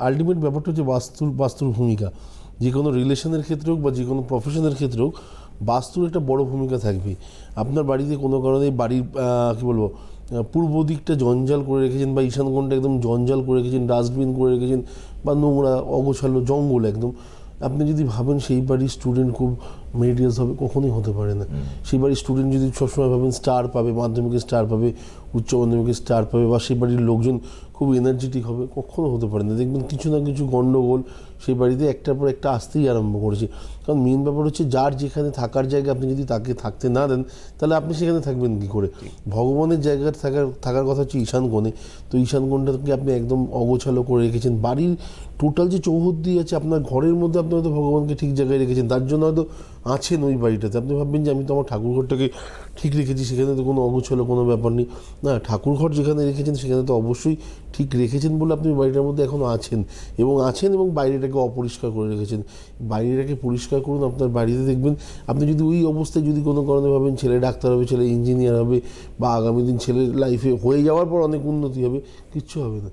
Ultimate ব্যাপারটা হচ্ছে বাস্তুর ভূমিকা। যে কোনো রিলেশনের ক্ষেত্রে হোক বা যে কোনো প্রফেশনের ক্ষেত্রে হোক, বাস্তুর একটা বড় ভূমিকা থাকবে। আপনার বাড়িতে কোনো কারণে বাড়ির কী বলবো, পূর্ব দিকটা জঞ্জাল করে রেখেছেন বা ঈশান কোণটা একদম জঞ্জাল করে রেখেছেন, ডাস্টবিন করে রেখেছেন বা নোংরা অগোছালো জঙ্গল একদম, আপনি যদি ভাবেন সেই বাড়ির স্টুডেন্ট খুব মেরিটিয়াস হবে, কখনোই হতে পারে না। সেই বাড়ির স্টুডেন্ট যদি সবসময় ভাবেন স্টার পাবে, মাধ্যমিকে স্টার পাবে, উচ্চ মাধ্যমিকে স্টার পাবে, বা সেই বাড়ির লোকজন খুব এনার্জেটিক হবে, কখনো হতে পারে না। দেখবেন কিছু না কিছু গণ্ডগোল সেই বাড়িতে একটার পর একটা আসতেই আরম্ভ করেছে। কারণ মেন ব্যাপার হচ্ছে যার যেখানে থাকার জায়গা আপনি যদি তাকে থাকতে না দেন, তাহলে আপনি সেখানে থাকবেন কী করে? ভগবানের জায়গায় থাকার কথা হচ্ছে ঈশান কোণে। তো ঈশান কোণটাকে আপনি একদম অগোছালো করে রেখেছেন। বাড়ির টোটাল যে চৌহদ্দি আছে আপনার ঘরের মধ্যে, আপনি হয়তো ভগবানকে ঠিক জায়গায় রেখেছেন, তার জন্য হয়তো আছেন ওই বাড়িটাতে। আপনি ভাববেন যে আমি তো আমার ঠাকুরঘরটাকে ঠিক রেখেছি, সেখানে তো কোনো অগোছালো কোনো ব্যাপার নেই। না, ঠাকুরঘর যেখানে রেখেছেন সেখানে তো অবশ্যই ঠিক রেখেছেন বলে আপনি বাড়িটার মধ্যে এখনও আছেন এবং বাইরেটাকে অপরিষ্কার করে রেখেছেন। বাইরেটাকে পরিষ্কার করুন, আপনার বাড়িতে দেখবেন আপনি যদি ওই অবস্থায় যদি কোনো কারণে ভাবেন ছেলে ডাক্তার হবে, ছেলে ইঞ্জিনিয়ার হবে, বা আগামী দিন ছেলের লাইফে হয়ে যাওয়ার পর অনেক উন্নতি হবে, কিচ্ছু হবে না।